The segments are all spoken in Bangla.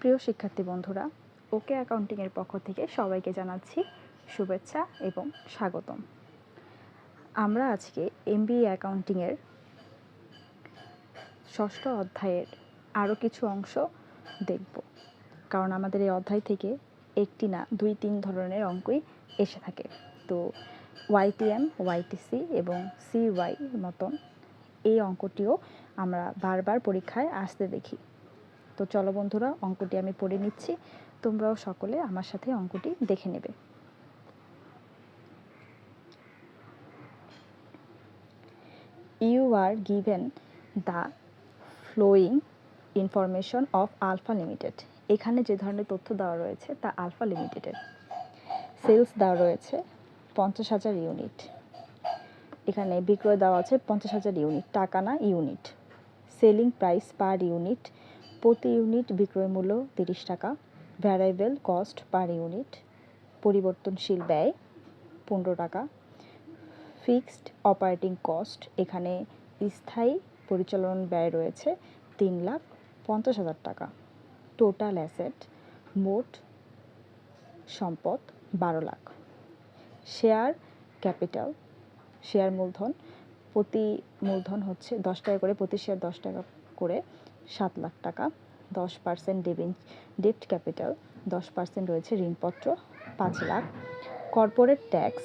প্রিয় শিক্ষার্থী বন্ধুরা, ওকে অ্যাকাউন্টিংয়ের পক্ষ থেকে সবাইকে জানাচ্ছি শুভেচ্ছা এবং স্বাগতম। আমরা আজকে এমবিএ অ্যাকাউন্টিংয়ের ষষ্ঠ অধ্যায়ের আরও কিছু অংশ দেখব, কারণ আমাদের এই অধ্যায় থেকে একটি না 2-3 ধরনের অঙ্কই এসে থাকে। তো ওয়াইটিএম, ওয়াইটিসি এবং সিওয়াই মতন এই অঙ্কটিও আমরা বারবার পরীক্ষায় আসতে দেখি। তো চলো বন্ধুরা, অঙ্কটি আমি পড়ে নিচ্ছি, তোমরাও সকলে আমার সাথে অঙ্কটি দেখে নেবে। You are given the flowing information of Alpha Limited. এখানে যে ধরনের তথ্য দেওয়া রয়েছে তা আলফা লিমিটেডের। সেলস দেওয়া রয়েছে 50,000 ইউনিট। এখানে বিক্রয় দেওয়া আছে 50,000 ইউনিট, টাকা না unit. Selling price per unit, প্রতি ইউনিট বিক্রয় মূল্য 30 টাকা। ভ্যারিয়েবল কস্ট পার ইউনিট, পরিবর্তনশীল ব্যয় 15 টাকা। ফিক্সড অপারেটিং কস্ট, এখানে স্থায়ী পরিচালন ব্যয় রয়েছে 3,50,000 টাকা। টোটাল অ্যাসেট, মোট সম্পদ 12 লাখ। শেয়ার ক্যাপিটাল, শেয়ার মূলধন, প্রতি মূলধন হচ্ছে 10 টাকা করে, প্রতি শেয়ার 10 টাকা করে 7 লাখ টাকা। 10% ডেট ক্যাপিটাল, 10% রয়েছে ঋণপত্র 5 lakh. Corporate tax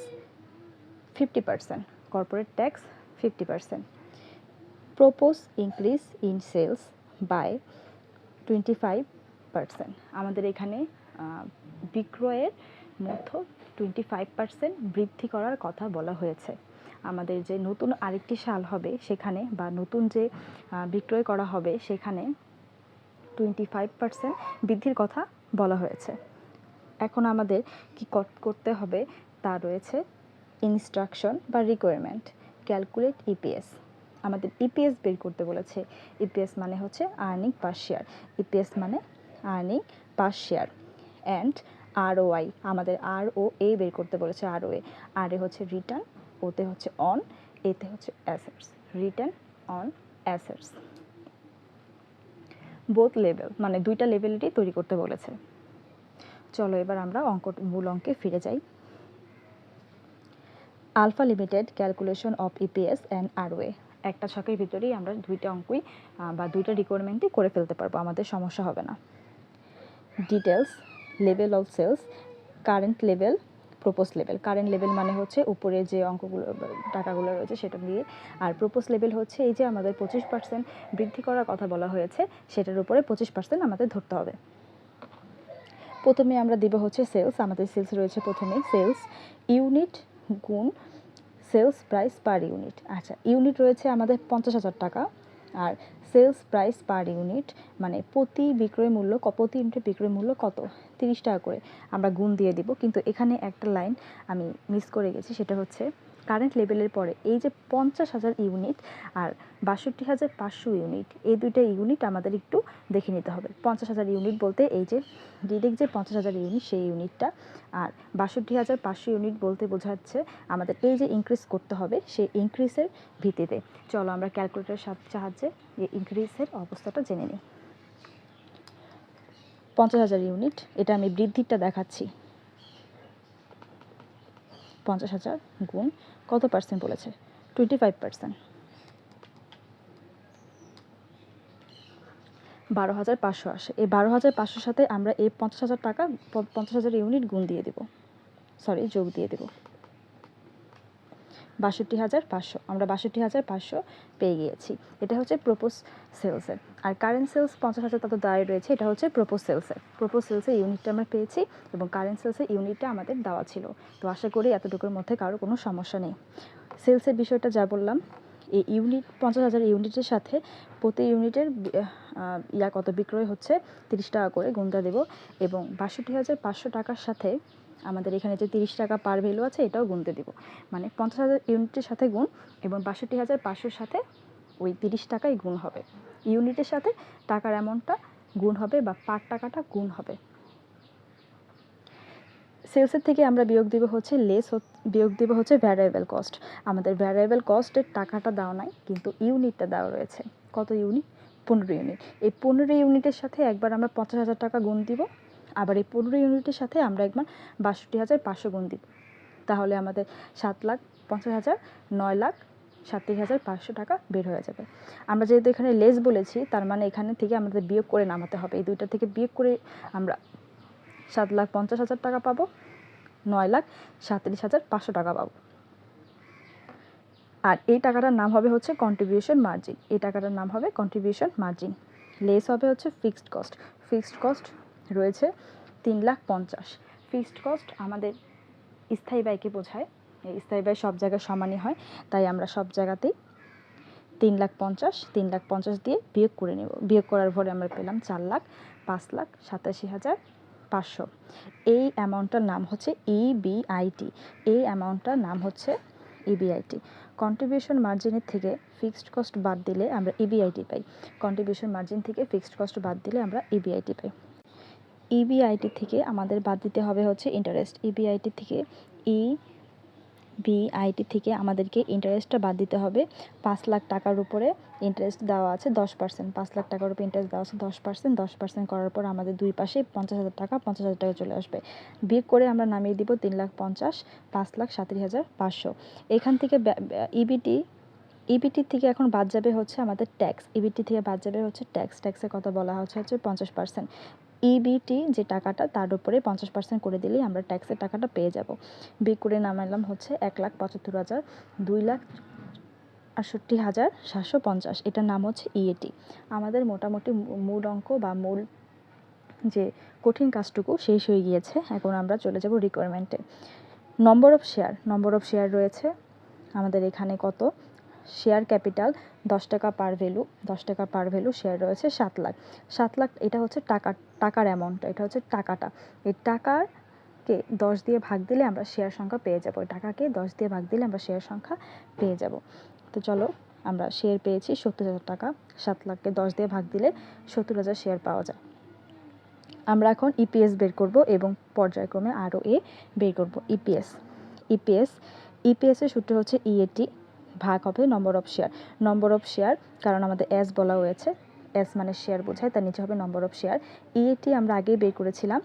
50%, corporate tax 50%। Propose increase in sales by 25%। আমাদের এখানে বিক্রয়ের মধ্যে 25% বৃদ্ধি করার কথা বলা হয়েছে। আমাদের যে নতুন আরেকটি সাল হবে সেখানে, বা নতুন যে বিক্রয় করা হবে সেখানে 25% বৃদ্ধির কথা বলা হয়েছে। এখন আমাদের কি করতে হবে তা রয়েছে ইনস্ট্রাকশন বা রিকোয়ারমেন্ট। ক্যালকুলেট ইপিএস, আমাদের ইপিএস বের করতে বলেছে। ইপিএস মানে হচ্ছে আর্নিং পার শেয়ার, ইপিএস মানে earning per share. And ROI, আমাদের আরওএ বের করতে বলেছে। আরওএ, আর এ হচ্ছে রিটার্ন, ওতে হচ্ছে অন, এতে হচ্ছে assets, return on assets. Both level মানে দুইটা লেভেলেরই তৈরি করতে বলেছে। চলো এবার আমরা মূল অঙ্কে ফিরে যাই। Alpha limited calculation of EPS and ROA. একটা ছকের ভিতরেই আমরা দুইটা অঙ্কই বা দুইটা রিকোয়ারমেন্টই করে ফেলতে পারবো, আমাদের সমস্যা হবে না। Details, level of sales, current level, propose level. Current level মানে হচ্ছে উপরে যে অঙ্কগুলো টাকাগুলো রয়েছে সেটা দিয়ে, আর প্রপোজ লেভেল হচ্ছে এই যে আমাদের 25% বৃদ্ধি করার কথা বলা হয়েছে সেটার উপরে 25% আমাদের ধরতে হবে। প্রথমে আমরা দিব হচ্ছে সেলস। আমাদের সেলস রয়েছে প্রথমে সেলস ইউনিট গুণ সেলস প্রাইস পার ইউনিট। আচ্ছা, ইউনিট রয়েছে আমাদের 50,000 টাকা, আর সেলস প্রাইস পার ইউনিট মানে প্রতি বিক্রয় মূল্য, প্রতি ইউনিটের বিক্রয় মূল্য কত, 30 টাকা করে আমরা গুণ দিয়ে দিব। কিন্তু এখানে একটা লাইন আমি মিস করে গেছি, সেটা হচ্ছে কারেন্ট লেভেলের পরে এই যে 50,000 ইউনিট আর 62,500 ইউনিট, এই দুইটা ইউনিট আমাদের একটু দেখে নিতে হবে। 50,000 ইউনিট বলতে এই যে ডিরেক্ট যে 50,000 ইউনিট সেই ইউনিটটা, আর 62,500 ইউনিট বলতে বোঝাচ্ছে আমাদের এই যে ইনক্রিজ করতে হবে সেই ইনক্রিজের ভিত্তিতে। চলো আমরা ক্যালকুলেটরের সাহায্যে এই ইনক্রিজের অবস্থাটা জেনে নিই। 50,000 ইউনিট, এটা আমি বৃদ্ধিটা দেখাচ্ছি। 50,000 গুণ কত পার্সেন্ট বলেছে, 25%, 12,500 আসে। এই 12,500 সাথে আমরা এই 50,000 টাকা 50,000 ইউনিট গুণ দিয়ে দেব, যোগ দিয়ে দেব। 62,500, আমরা 62,500 পেয়ে গিয়েছি। এটা হচ্ছে প্রপোজ সেলসের। আর কারেন্ট সেলস 50,000 তত দাঁড়িয়ে রয়েছে, এটা হচ্ছে প্রপোজ সেলসের। প্রপোজ সেলসের ইউনিটটা আমরা পেয়েছি এবং কারেন্ট সেলসের ইউনিটটা আমাদের দেওয়া ছিল। তো আশা করি এতটুকুর মধ্যে কারো কোনো সমস্যা নেই। সেলসের বিষয়টা যা বললাম, এই ইউনিট 50,000 ইউনিটের সাথে প্রতি ইউনিটের কত বিক্রয় হচ্ছে 30 টাকা করে গুণটা দেব, এবং 62,500 টাকার সাথে আমাদের এখানে যে 30 টাকা পার ভ্যালু আছে এটাও গুনতে দিব। মানে 50,000 ইউনিটের সাথে গুণ এবং 62,500 সাথে ওই 30 টাকাই গুণ হবে। ইউনিটের সাথে টাকার অ্যামাউন্টটা গুণ হবে বা পার টাকাটা গুণ হবে। সেলসের থেকে আমরা বিয়োগ দিব হচ্ছে ভ্যারিয়েবল কস্ট। আমাদের ভ্যারিয়েবল কস্টের টাকাটা দেওয়া নাই, কিন্তু ইউনিটটা দেওয়া রয়েছে। কত ইউনিট, 15 ইউনিট। এই 15 ইউনিটের সাথে একবার আমরা 50,000 টাকা গুণ দিব, আবার এই 15 ইউনিটের সাথে আমরা একবার 62,500 গুণ দিব। তাহলে আমাদের 7,50,000, 9,37,500 টাকা বের হয়ে যাবে। আমরা যেহেতু এখানে লেস বলেছি, তার মানে এখানে থেকে আমাদের বিয়োগ করে নামাতে হবে। এই দুইটা থেকে বিয়োগ করে আমরা 7,50,000 টাকা পাবো, 9,37,500 টাকা পাবো। আর এই টাকাটার নাম হবে হচ্ছে কন্ট্রিবিউশন মার্জিন। এই টাকাটার নাম হবে কন্ট্রিবিউশন মার্জিন। লেস হবে হচ্ছে ফিক্সড কস্ট। ফিক্সড কস্ট রয়েছে 3,50,000। ফিক্সড কস্ট আমাদের স্থায়ী ব্যয়কে বোঝায়। এই স্থায়ী ব্যয় সব জায়গায় সমানই হয়, তাই আমরা সব জায়গাতেই 3,50,000 দিয়ে বিয়োগ করে নেব। বিয়োগ করার পরে আমরা পেলাম 4,85,500। এই অ্যামাউন্টটার নাম হচ্ছে ইবিআইটি। এই অ্যামাউন্টটার নাম হচ্ছে ইবিআইটি। কন্ট্রিবিউশন মার্জিনের থেকে ফিক্সড কস্ট বাদ দিলে আমরা ইবিআইটি পাই। কন্ট্রিবিউশন মার্জিন থেকে ফিক্সড কস্ট বাদ দিলে আমরা ইবিআইটি পাই। ইবিআইটি থেকে আমাদের বাদ দিতে হবে হচ্ছে ইন্টারেস্ট। ইবিআইটি থেকে আমাদেরকে ইন্টারেস্টটা বাদ দিতে হবে। 5 লাখ টাকার উপরে ইন্টারেস্ট দেওয়া আছে 10%। 5 লাখ টাকার উপরে ইন্টারেস্ট দেওয়া আছে 10%। 10% করার পর আমাদের দুই পাশে 50,000 টাকা চলে আসবে। বিয়োগ করে আমরা নামিয়ে দিব 3,50,000, 5,37,500। এখান থেকে ইবিটি থেকে এখন বাদ যাবে হচ্ছে আমাদের ট্যাক্স। ইবিটি থেকে বাদ যাবে হচ্ছে ট্যাক্স। ট্যাক্সের কথা বলা হচ্ছে 50%। ইবিটি যে টাকাটা, তার উপরে 50% করে দিলেই আমরা ট্যাক্সের টাকাটা পেয়ে যাব। বিয়োগ করে নামাইলাম হচ্ছে 1,75,000, 2,68,750। এটার নাম হচ্ছে ইএটি। আমাদের মোটামুটি মূল অঙ্ক বা মূল যে কঠিন কাজটুকু শেষ হয়ে গিয়েছে। এখন আমরা চলে যাব রিকোয়ারমেন্টে। নম্বর অফ শেয়ার রয়েছে আমাদের এখানে কত? শেয়ার ক্যাপিটাল 10 টাকা পার ভ্যালু, 10 টাকা পার ভ্যালু শেয়ার রয়েছে 7 লাখ। 7 লাখ এটা হচ্ছে টাকার অ্যামাউন্ট, এটা হচ্ছে টাকাটা। এই টাকাকে 10 দিয়ে ভাগ দিলে আমরা শেয়ার সংখ্যা পেয়ে যাব। টাকাকে 10 দিয়ে ভাগ দিলে আমরা শেয়ার সংখ্যা পেয়ে যাব। তো চলো, আমরা শেয়ার পেয়েছি 70,000 টাকা। 7 লাখকে 10 দিয়ে ভাগ দিলে 70,000 শেয়ার পাওয়া যায়। আমরা এখন ইপিএস বের করব এবং পর্যায়ক্রমে ROA বের করব। ইপিএসের সূত্র হচ্ছে ইএটি ভাগ হবে নম্বর অফ শেয়ার, কারণ আমাদের এস বলা হয়েছে, এস মানে শেয়ার বোঝায়, তার নিচে হবে নম্বর অফ শেয়ার। ইএটি আমরা আগেই বের করেছিলাম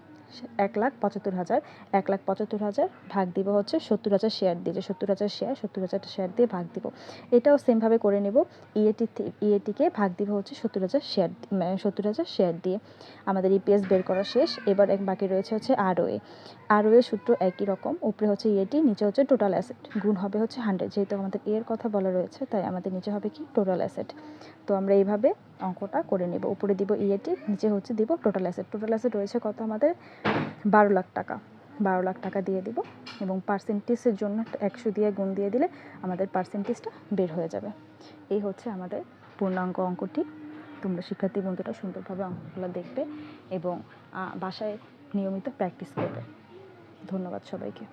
1,75,000। 1,75,000 ভাগ দিব হচ্ছে 70,000 শেয়ার দিয়ে, যে 70,000 শেয়ার দিয়ে ভাগ দিব। এটাও সেমভাবে করে নেব। ইএটিকে ভাগ দিব হচ্ছে 70,000 শেয়ার দিয়ে। আমাদের ইপিএস বের করা শেষ। এবার বাকি রয়েছে হচ্ছে ROA সূত্র একই রকম, উপরে হচ্ছে ইএটি, নিচে হচ্ছে টোটাল অ্যাসেট, গুণ হবে হচ্ছে 100। যেহেতু আমাদের এর কথা বলা রয়েছে, তাই আমাদের নিচে হবে কি? Total asset. তো আমরা এইভাবে অঙ্কটা করে নেব। উপরে দিব ইএটি, নিচে হচ্ছে দিব টোটাল অ্যাসেট। টোটাল অ্যাসেট রয়েছে কত? আমাদের 12 লাখ টাকা। 12 লাখ টাকা দিয়ে দিব এবং পার্সেন্টেজের জন্য 100 দিয়ে গুণ দিয়ে দিলে আমাদের পার্সেন্টেজটা বের হয়ে যাবে। এই হচ্ছে আমাদের পূর্ণাঙ্গ অঙ্কটি। তোমরা শিক্ষার্থী বন্ধুরা সুন্দরভাবে অঙ্কগুলো দেখবে এবং বাসায় নিয়মিত প্র্যাকটিস করবে। ধন্যবাদ সবাইকে।